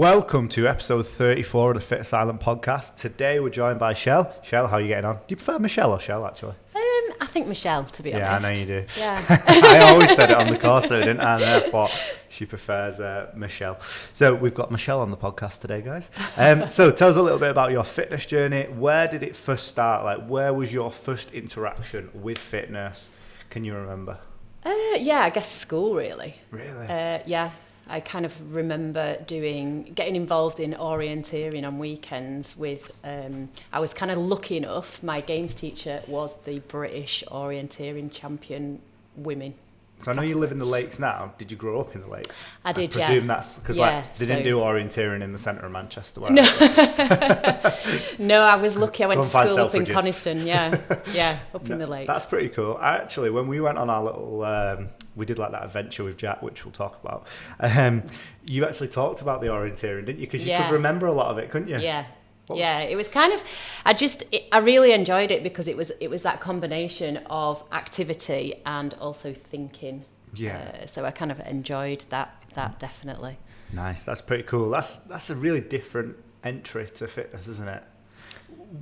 Welcome to episode 34 of the Fitasylum podcast. Today we're joined by Shell. Shell, how are you getting on? Do you prefer Michelle or Shell, actually? I think Michelle, to be honest. Yeah, I know you do. Yeah. I always said it on the course, though, didn't I? And I thought she prefers Michelle. So we've got Michelle on the podcast today, guys. So tell us a little bit about your fitness journey. Where did it first start? Like, where was your first interaction with fitness? Can you remember? Yeah, I guess school, really. Really? Yeah. I kind of remember getting involved in orienteering on weekends with, I was kind of lucky enough, my games teacher was the British orienteering champion women. So I know you live in the Lakes now. Did you grow up in the Lakes? I did, yeah. I presume that's because they didn't do orienteering in the centre of Manchester. Where No. No, I was lucky. I went to school up in Coniston. Yeah, up in the Lakes. That's pretty cool. Actually, when we went on our little, we did like that adventure with Jack, which we'll talk about. You actually talked about the orienteering, didn't you? Because you could remember a lot of it, couldn't you? Yeah. Yeah, it was kind of, I really enjoyed it because it was that combination of activity and also thinking. Yeah. So I kind of enjoyed that definitely. Nice, that's pretty cool. That's a really different entry to fitness, isn't it?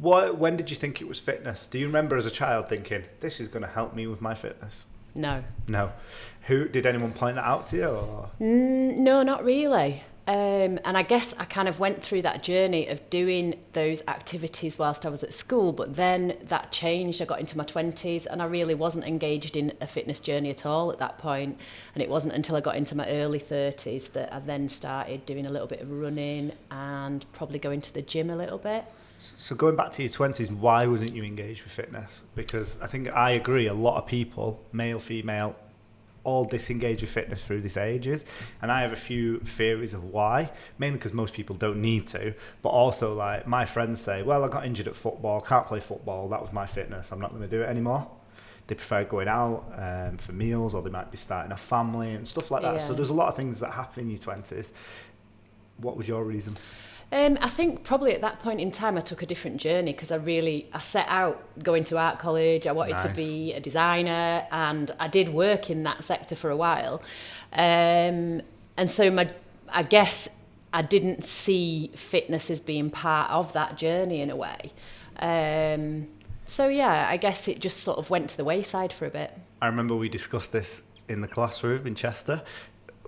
When did you think it was fitness? Do you remember as a child thinking, this is going to help me with my fitness? No. Did anyone point that out to you? Or? No, not really. And I guess I kind of went through that journey of doing those activities whilst I was at school, but then that changed. I got into my 20s and I really wasn't engaged in a fitness journey at all at that point. And it wasn't until I got into my early 30s that I then started doing a little bit of running and probably going to the gym a little bit. So going back to your 20s, why wasn't you engaged with fitness? Because I think I agree, a lot of people, male, female, all disengage with fitness through these ages, and I have a few theories of why. Mainly because most people don't need to, but also like my friends say, well, I got injured at football, can't play football, that was my fitness, I'm not going to do it anymore. They prefer going out for meals, or they might be starting a family and stuff like that. So there's a lot of things that happen in your 20s. What was your reason? I think probably at that point in time I took a different journey because I set out going to art college. I wanted to be a designer and I did work in that sector for a while. And so I guess I didn't see fitness as being part of that journey in a way. So yeah, I guess it just sort of went to the wayside for a bit. I remember we discussed this in the classroom in Chester.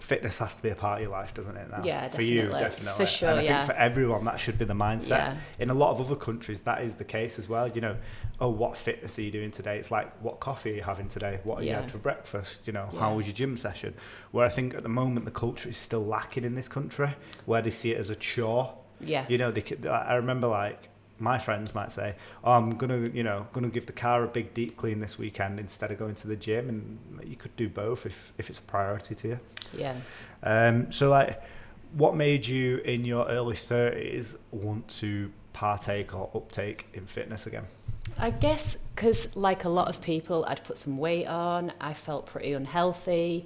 Fitness has to be a part of your life, doesn't it? Now? Yeah, definitely. For you, definitely. For sure, and I think for everyone, that should be the mindset. Yeah. In a lot of other countries, that is the case as well. You know, oh, what fitness are you doing today? It's like, what coffee are you having today? What are you had for breakfast? You know, how was your gym session? Where I think at the moment, the culture is still lacking in this country, where they see it as a chore. Yeah. You know, I remember like, my friends might say, oh, I'm gonna give the car a big deep clean this weekend instead of going to the gym, and you could do both if it's a priority to you. Yeah. So like, what made you in your early 30s want to partake or uptake in fitness again? I guess because like a lot of people, I'd put some weight on, I felt pretty unhealthy,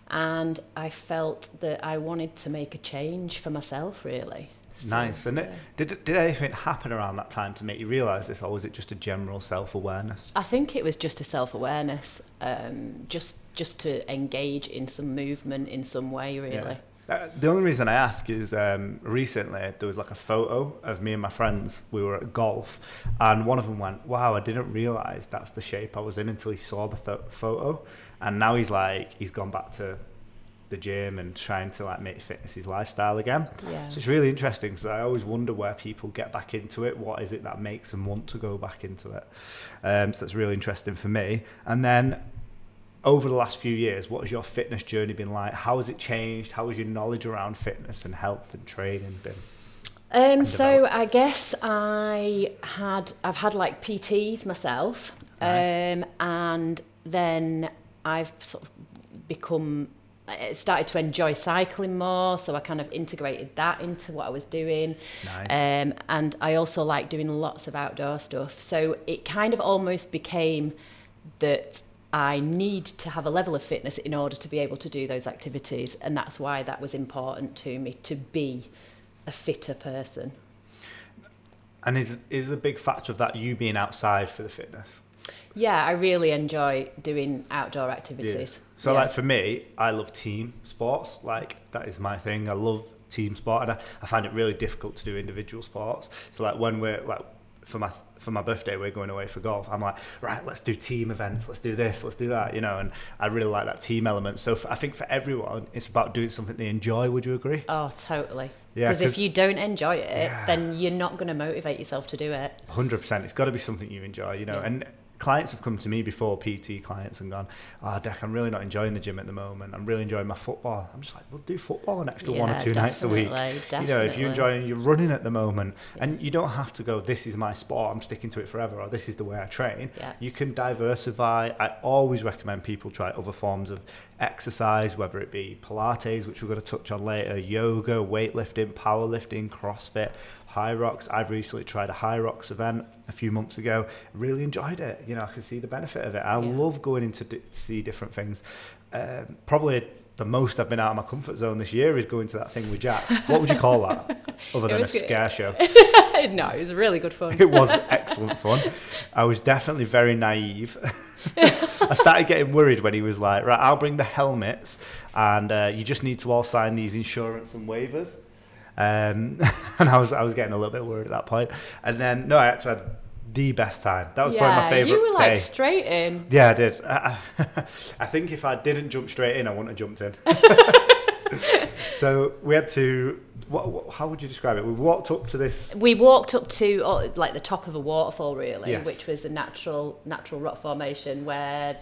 and I felt that I wanted to make a change for myself, really. Nice. And did anything happen around that time to make you realise this, or was it just a general self-awareness? I think it was just a self-awareness, just to engage in some movement in some way, really. Yeah. The only reason I ask is recently there was like a photo of me and my friends. We were at golf, and one of them went, wow, I didn't realise that's the shape I was in until he saw the photo. And now he's gone back to the gym and trying to like make fitness his lifestyle again. Yeah. So it's really interesting because I always wonder where people get back into it. What is it that makes them want to go back into it? So that's really interesting for me. And then over the last few years, what has your fitness journey been like? How has it changed? How has your knowledge around fitness and health and training been? So I guess I've had like PTs myself. Nice. And then I've sort of started to enjoy cycling more, so I kind of integrated that into what I was doing. Nice. And I also like doing lots of outdoor stuff, so it kind of almost became that I need to have a level of fitness in order to be able to do those activities, and that's why that was important to me, to be a fitter person. And is a big factor of that you being outside for the fitness? Yeah, I really enjoy doing outdoor activities. Yeah. So like for me, I love team sports. Like that is my thing. I love team sport, and I find it really difficult to do individual sports. So like when we're like for my birthday we're going away for golf, I'm like, right, let's do team events, let's do this, let's do that, you know, and I really like that team element. So I think for everyone it's about doing something they enjoy. Would you agree? Oh, totally. Yeah, because if you don't enjoy it, then you're not going to motivate yourself to do it. 100%. It's got to be something you enjoy, you know. And clients have come to me before, PT clients, and gone, oh, Dec, I'm really not enjoying the gym at the moment. I'm really enjoying my football. I'm just like, well, do football an extra 1 or 2 nights a week. Definitely. You know, if you're enjoying your running at the moment, and you don't have to go, this is my sport, I'm sticking to it forever, or this is the way I train. You can diversify. I always recommend people try other forms of exercise, whether it be Pilates, which we're going to touch on later, yoga, weightlifting, powerlifting, CrossFit, High Rocks. I've recently tried a High Rocks event a few months ago. Really enjoyed it. You know, I can see the benefit of it. I love going into see different things. Probably the most I've been out of my comfort zone this year is going to that thing with Jack. What would you call that? Other than a scare show. No, it was really good fun. It was excellent fun. I was definitely very naive. I started getting worried when he was like, right, I'll bring the helmets and you just need to all sign these insurance and waivers. And I was getting a little bit worried at that point. And then, no, I actually had the best time. That was probably my favourite day. You were like straight in. Yeah, I did. I think if I didn't jump straight in, I wouldn't have jumped in. So we had to, how would you describe it? We walked up to this. We walked up to like the top of a waterfall, really, Yes. which was a natural rock formation where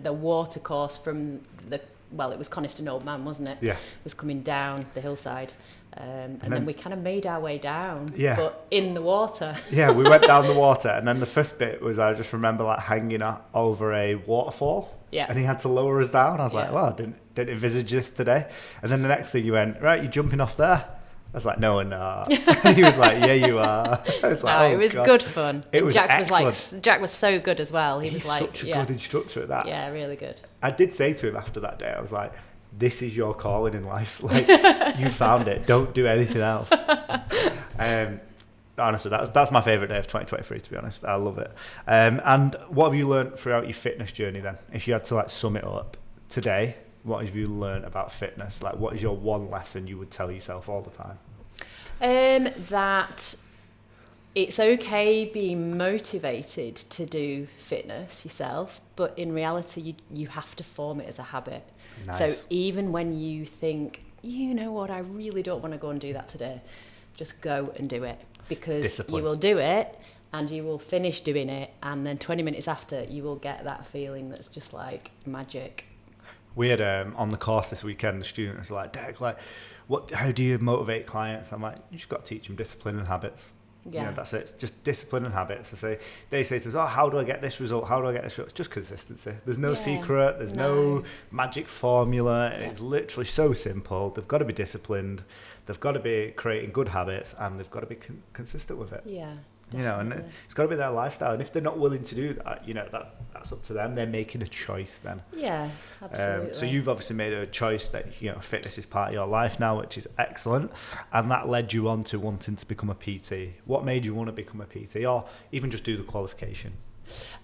the water course from it was Coniston Old Man, wasn't it? Yeah. Was coming down the hillside. And then we kind of made our way down, but in the water. Yeah, we went down the water, and then the first bit was, I just remember like hanging over a waterfall, and he had to lower us down. I was like, well, I didn't envisage this today. And then the next thing you went, right, you're jumping off there. I was like, no, we're not. And he was like, yeah, you are. I was like, it was good fun. It was Jack excellent. Jack was so good as well. He's like such a good instructor at that. Yeah, really good. I did say to him after that day, I was like, this is your calling in life. Like, you found it. Don't do anything else. Honestly, that's my favourite day of 2023, to be honest. I love it. And what have you learned throughout your fitness journey then? If you had to like sum it up today, what have you learned about fitness? Like, what is your one lesson you would tell yourself all the time? That it's okay being motivated to do fitness yourself, but in reality, you have to form it as a habit. Nice. So even when you think, you know what, I really don't want to go and do that today, just go and do it, because Discipline. You will do it and you will finish doing it, and then 20 minutes after you will get that feeling that's just like magic. We had on the course this weekend, the student was like, Dec, like, how do you motivate clients? I'm like, you just got to teach them discipline and habits. Yeah. You know, that's it. It's just discipline and habits. They say to us, oh, how do I get this result? How do I get this result? It's just consistency. There's no secret. There's no magic formula. Yeah. It's literally so simple. They've got to be disciplined. They've got to be creating good habits, and they've got to be consistent with it. Yeah. You know, and it's got to be their lifestyle. And if they're not willing to do that, you know, that's up to them. They're making a choice then. Yeah, absolutely. So you've obviously made a choice that, you know, fitness is part of your life now, which is excellent. And that led you on to wanting to become a PT. What made you want to become a PT, or even just do the qualification?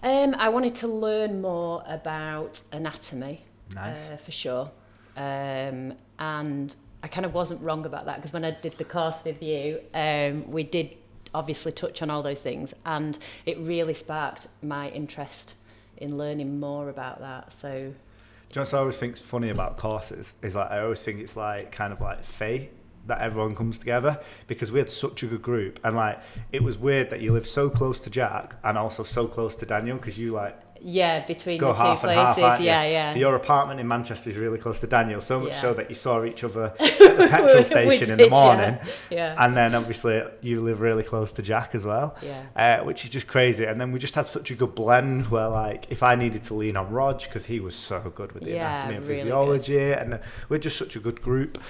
I wanted to learn more about anatomy. Nice. For sure. And I kind of wasn't wrong about that, because when I did the course with you, we did obviously touch on all those things, and it really sparked my interest in learning more about that. So, do you know what I always think is funny about courses is, like, I always think it's like kind of like fate that everyone comes together, because we had such a good group, and like it was weird that you live so close to Jack and also so close to Daniel, because you like between go the two half places, and half, yeah. So your apartment in Manchester is really close to Daniel, so much so that you saw each other at the petrol station in the morning. Yeah. And then obviously you live really close to Jack as well, which is just crazy. And then we just had such a good blend where, like, if I needed to lean on Rog, because he was so good with the anatomy and physiology, and we're just such a good group.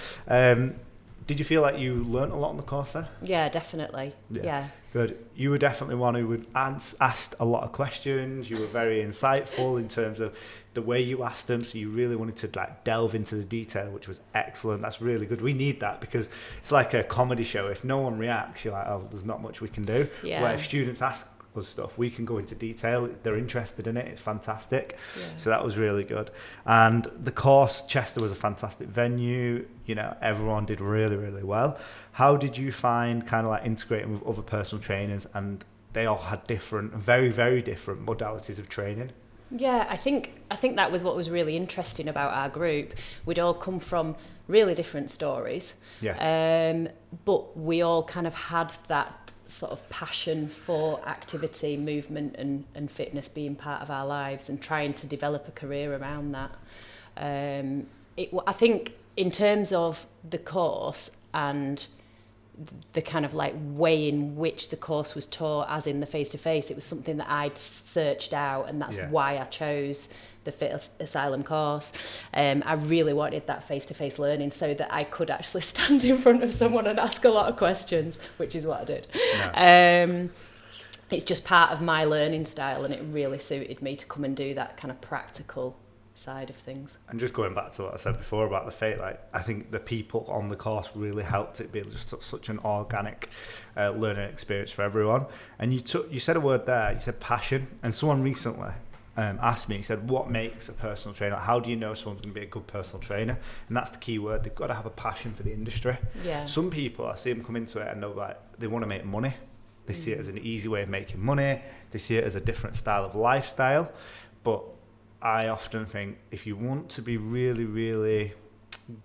Did you feel like you learnt a lot on the course then? Yeah, definitely. Yeah. Good. You were definitely one who would asked a lot of questions. You were very insightful in terms of the way you asked them. So you really wanted to like delve into the detail, which was excellent. That's really good. We need that, because it's like a comedy show. If no one reacts, you're like, oh, there's not much we can do. Yeah. Where if students ask us stuff, we can go into detail. They're interested in it. It's fantastic. Yeah. So that was really good. And the course, Chester was a fantastic venue. You know, everyone did really, really well. How did you find kind of like integrating with other personal trainers, and they all had different, very, very different modalities of training? Yeah, I think that was what was really interesting about our group. We'd all come from really different stories, but we all kind of had that sort of passion for activity, movement and fitness being part of our lives, and trying to develop a career around that. I think in terms of the course and the kind of like way in which the course was taught, as in the face-to-face, it was something that I'd searched out, and that's why I chose the Fitasylum course. I really wanted that face-to-face learning so that I could actually stand in front of someone and ask a lot of questions, which is what I did. No. It's just part of my learning style, and it really suited me to come and do that kind of practical side of things. And just going back to what I said before about the fate, like I think the people on the course really helped it be just such an organic learning experience for everyone. And you said a word there, you said passion, and someone recently asked me, he said, what makes a personal trainer? How do you know someone's going to be a good personal trainer? And that's the key word. They've got to have a passion for the industry. Yeah. Some people, I see them come into it and they want to make money. They see it as an easy way of making money. They see it as a different style of lifestyle. But I often think if you want to be really, really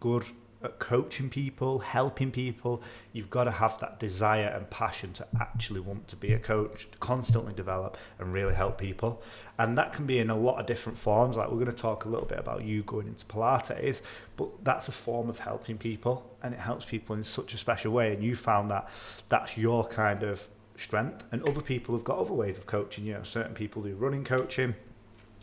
good at coaching people, helping people, you've got to have that desire and passion to actually want to be a coach, to constantly develop and really help people. And that can be in a lot of different forms. Like, we're going to talk a little bit about you going into Pilates, but that's a form of helping people, and it helps people in such a special way. And you found that that's your kind of strength, and other people have got other ways of coaching. You know, certain people do running coaching,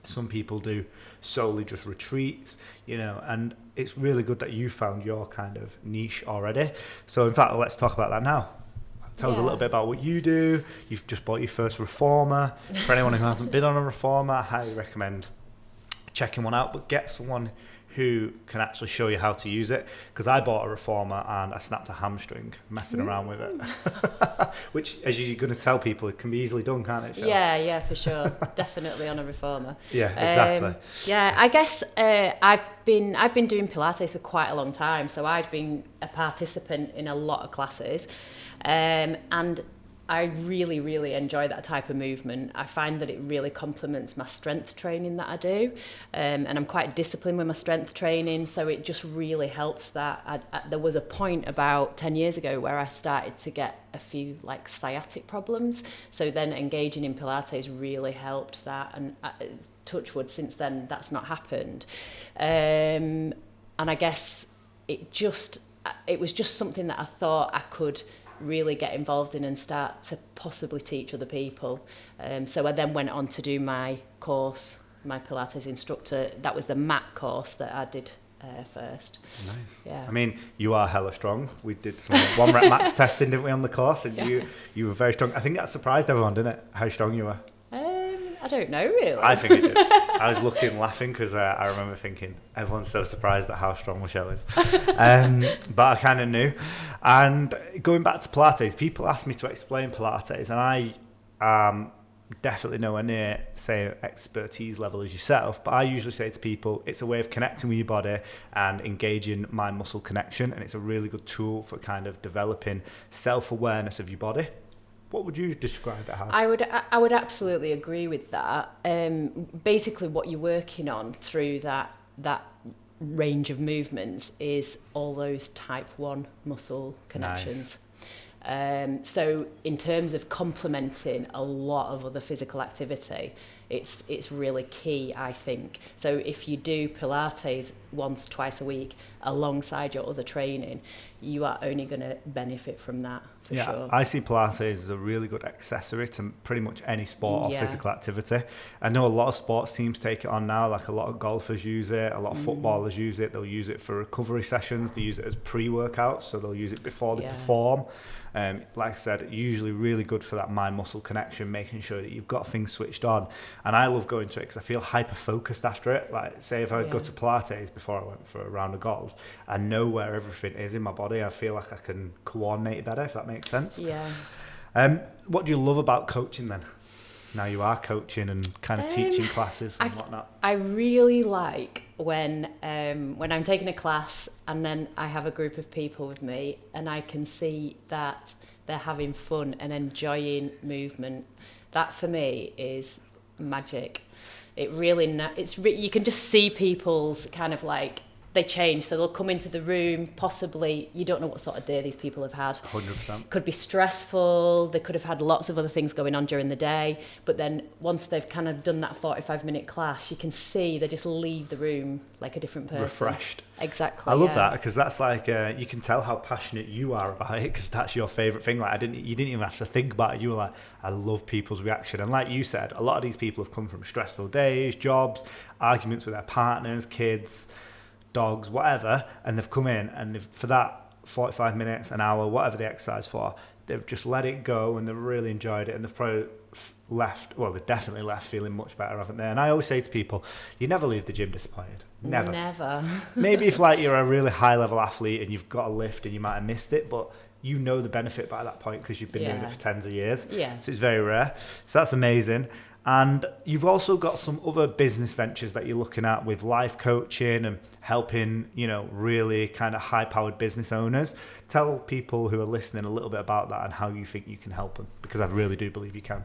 some people do solely just retreats, you know, and it's really good that you found your kind of niche already. So in fact, let's talk about that now. Tell us a little bit about what you do. You've just bought your first reformer. For anyone who hasn't been on a reformer, I highly recommend checking one out, but get someone who can actually show you how to use it, because I bought a reformer and I snapped a hamstring messing around with it. Which, as you're going to tell people, it can be easily done, can't it, Cheryl? Yeah, for sure. Definitely on a reformer. Yeah, exactly. I guess I've been doing Pilates for quite a long time, so I've been a participant in a lot of classes, and I really, really enjoy that type of movement. I find that it really complements my strength training that I do, and I'm quite disciplined with my strength training, so it just really helps that. There was a point about 10 years ago where I started to get a few like sciatic problems, so then engaging in Pilates really helped that, and touch wood, since then that's not happened. And I guess it was just something that I thought I could really get involved in and start to possibly teach other people. So I then went on to do my course, my Pilates instructor. That was the mat course that I did first. Nice. Yeah. I mean, you are hella strong. We did some 1 rep max testing, didn't we, on the course? And you were very strong. I think that surprised everyone, didn't it? How strong you were. I don't know, really. I think it did. I was laughing because I remember thinking, everyone's so surprised at how strong Michelle is. But I kind of knew. And going back to Pilates, people ask me to explain Pilates, and I definitely nowhere near, say, expertise level as yourself, but I usually say to people, it's a way of connecting with your body and engaging mind-muscle connection, and it's a really good tool for kind of developing self-awareness of your body. What would you describe it as? I would absolutely agree with that. Basically, what you're working on through that range of movements is all those type 1 muscle connections. Nice. So in terms of complementing a lot of other physical activity, it's really key, I think. So if you do Pilates once, twice a week alongside your other training, you are only going to benefit from that, for sure. I see Pilates as a really good accessory to pretty much any sport or physical activity. I know a lot of sports teams take it on now, like a lot of golfers use it, a lot of footballers use it. They'll use it for recovery sessions. They use it as pre-workouts, so they'll use it before they perform. Like I said, usually really good for that mind-muscle connection, making sure that you've got things switched on. And I love going to it because I feel hyper-focused after it. Like, say if I go to Pilates before I went for a round of golf, I know where everything is in my body. I feel like I can coordinate better, if that makes sense. Yeah. What do you love about coaching then? now you are coaching and kind of teaching classes and whatnot? I really like when I'm taking a class and then I have a group of people with me and I can see that they're having fun and enjoying movement. That for me is magic. It really, you can just see people's kind of like, they change. So they'll come into the room, possibly, you don't know what sort of day these people have had. 100%. Could be stressful. They could have had lots of other things going on during the day. But then once they've kind of done that 45-minute class, you can see they just leave the room like a different person. Refreshed. Exactly. I love that, because that's like, you can tell how passionate you are about it, because that's your favourite thing. Like, you didn't even have to think about it. You were like, I love people's reaction. And like you said, a lot of these people have come from stressful days, jobs, arguments with their partners, kids, dogs, whatever, and they've come in and for that 45 minutes, an hour, whatever they exercise for, they've just let it go and they've really enjoyed it, and they've probably they've definitely left feeling much better, haven't they? And I always say to people, you never leave the gym disappointed. Never. Maybe if like you're a really high level athlete and you've got a lift and you might have missed it, but you know the benefit by that point because you've been doing it for tens of years. Yeah. So it's very rare. So that's amazing. And you've also got some other business ventures that you're looking at with life coaching and helping, really kind of high-powered business owners. Tell people who are listening a little bit about that and how you think you can help them, because I really do believe you can.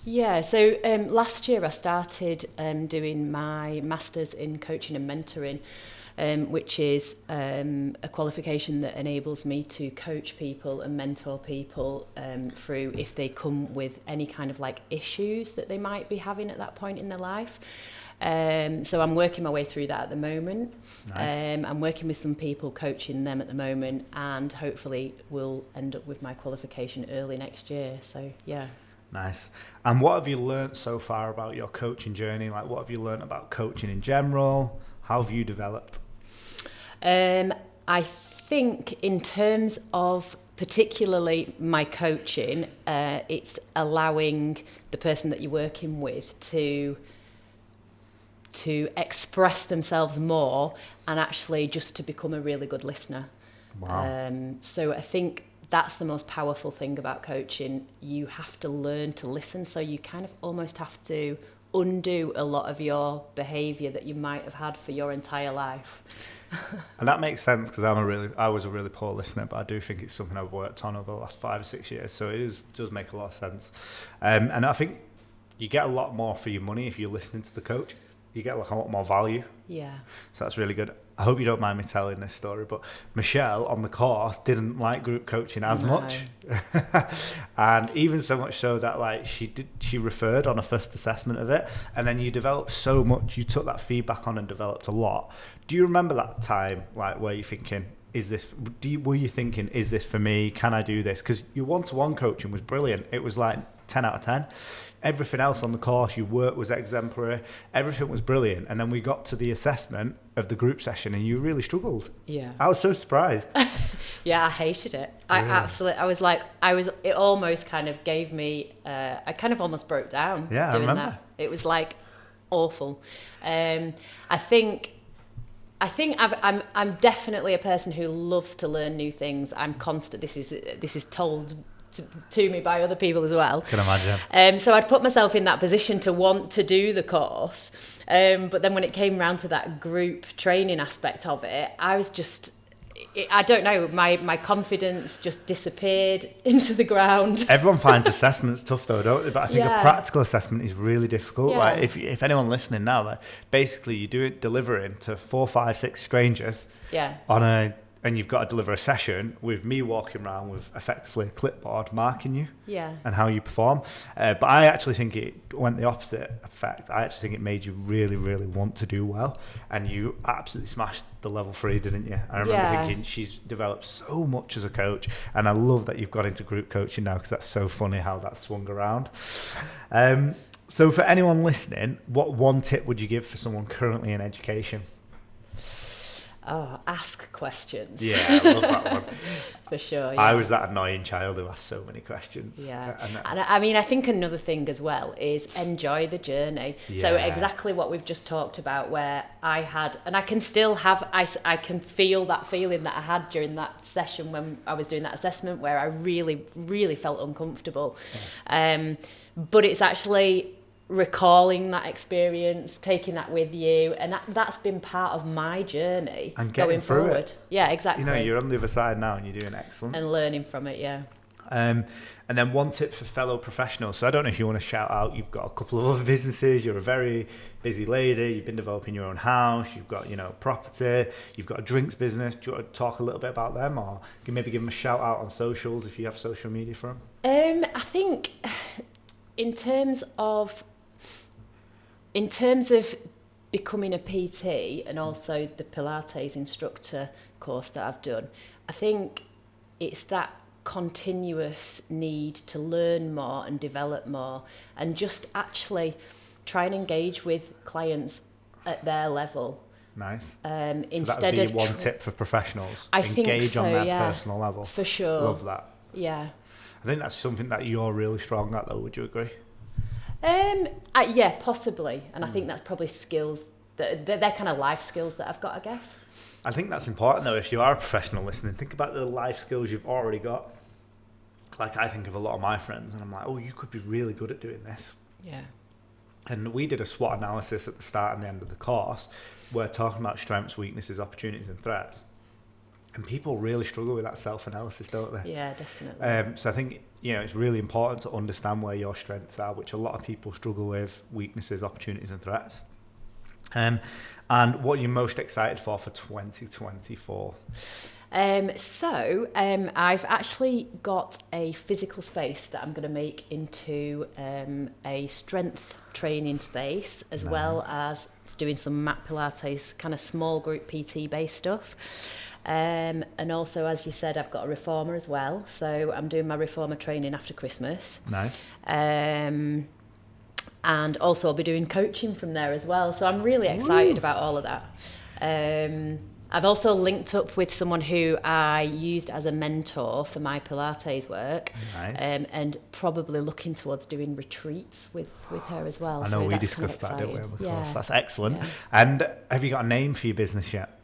Yeah, so last year I started doing my Masters in Coaching and Mentoring, which is a qualification that enables me to coach people and mentor people through if they come with any kind of like issues that they might be having at that point in their life. So I'm working my way through that at the moment. Nice. I'm working with some people, coaching them at the moment, and hopefully we'll end up with my qualification early next year. So yeah. Nice. And what have you learned so far about your coaching journey? Like, what have you learned about coaching in general? How have you developed? I think in terms of particularly my coaching, it's allowing the person that you're working with to express themselves more and actually just to become a really good listener. Wow. So I think that's the most powerful thing about coaching. You have to learn to listen, so you kind of almost have to undo a lot of your behaviour that you might have had for your entire life. And that makes sense, because I was a really poor listener, but I do think it's something I've worked on over the last 5 or 6 years. So it does make a lot of sense. And I think you get a lot more for your money if you're listening to the coach. You get like a lot more value. Yeah. So that's really good. I hope you don't mind me telling this story, but Michelle on the course didn't like group coaching as much. And even so much so that like she referred on a first assessment of it, and then you developed so much, you took that feedback on and developed a lot. Do you remember that time like where you're thinking, were you thinking, is this for me? Can I do this? Because your one-to-one coaching was brilliant. It was like 10 out of 10. Everything else on the course, your work was exemplary. Everything was brilliant. And then we got to the assessment of the group session and you really struggled. Yeah. I was so surprised. Yeah, I hated it. It almost kind of gave me, I kind of almost broke down doing I remember. that. It was like awful. I think I'm definitely a person who loves to learn new things. I'm constant. This is told to me by other people as well. Can imagine. So I'd put myself in that position to want to do the course. But then when it came round to that group training aspect of it, I was just, I don't know, my confidence just disappeared into the ground. Everyone finds assessments tough though, don't they? But I think a practical assessment is really difficult. Yeah. Like if anyone listening now, like basically you do it delivering to 4, 5, 6 strangers and you've got to deliver a session with me walking around with effectively a clipboard marking you and how you perform. But I actually think it went the opposite effect. I actually think it made you really, really want to do well. And you absolutely smashed the level 3, didn't you? I remember thinking she's developed so much as a coach. And I love that you've got into group coaching now, because that's so funny how that swung around. So for anyone listening, what one tip would you give for someone currently in education? Ask questions. Yeah, I love that one. For sure. Yeah. I was that annoying child who asked so many questions. Yeah. And I mean, I think another thing as well is enjoy the journey. Yeah. So exactly what we've just talked about, where I had, and I can still have, I can feel that feeling that I had during that session when I was doing that assessment, where I really, really felt uncomfortable. Yeah. But it's actually recalling that experience, taking that with you, and that's been part of my journey and going forward. It. Yeah, exactly. You know, you're on the other side now and you're doing excellent. And learning from it, yeah. And then one tip for fellow professionals. So I don't know if you want to shout out, you've got a couple of other businesses, you're a very busy lady, you've been developing your own house, you've got, property, you've got a drinks business. Do you want to talk a little bit about them, or you can maybe give them a shout out on socials if you have social media for them? I think in terms of becoming a PT and also the Pilates instructor course that I've done, I think it's that continuous need to learn more and develop more, and just actually try and engage with clients at their level. Nice. Instead of one tip for professionors. Engage on their personal level. For sure. Love that. Yeah. I think that's something that you're really strong at, though. Would you agree? Yeah, possibly. And I think that's probably skills that they're kind of life skills that I've got, I guess. I think that's important, though. If you are a professional listening, think about the life skills you've already got. Like, I think of a lot of my friends and I'm like, oh, you could be really good at doing this. Yeah. And we did a SWOT analysis at the start and the end of the course. We're talking about strengths, weaknesses, opportunities and threats. And people really struggle with that self-analysis, don't they? Yeah, definitely. So I think, it's really important to understand where your strengths are, which a lot of people struggle with, weaknesses, opportunities and threats. And what are you most excited for 2024? I've actually got a physical space that I'm going to make into a strength training space, as well as doing some mat Pilates, kind of small group PT based stuff. And also, as you said, I've got a reformer as well. So I'm doing my reformer training after Christmas. Nice. And also I'll be doing coaching from there as well. So I'm really excited about all of that. I've also linked up with someone who I used as a mentor for my Pilates work. Nice. And probably looking towards doing retreats with her as well. I know, we discussed that, didn't we, on the course? That's excellent. Yeah. And have you got a name for your business yet?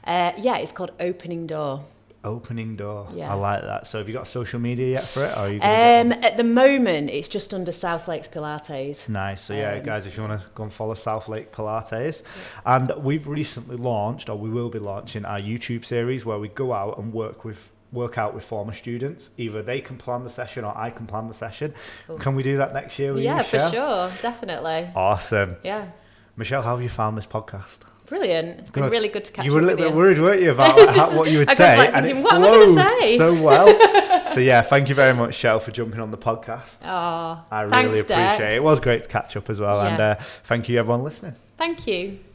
It's called Opening Door. Opening Door. Yeah. I like that. So have you got social media yet for it? Or are you at the moment, it's just under South Lakes Pilates. Nice. So guys, if you want to go and follow South Lake Pilates. Yeah. And we've recently launched, or we will be launching, our YouTube series where we go out and work out with former students. Either they can plan the session or I can plan the session. Cool. Can we do that next year with you, Michelle? Yeah, for sure. Definitely. Awesome. Yeah. Michelle, how have you found this podcast? Brilliant. It's been really good to catch up with you. You were a little bit worried, weren't you, about what you would say? Like and thinking, it what am I going to say? So well. So yeah, thank you very much, Shell, for jumping on the podcast. Oh, I really appreciate it. It was great to catch up as well. Yeah. And thank you, everyone listening. Thank you.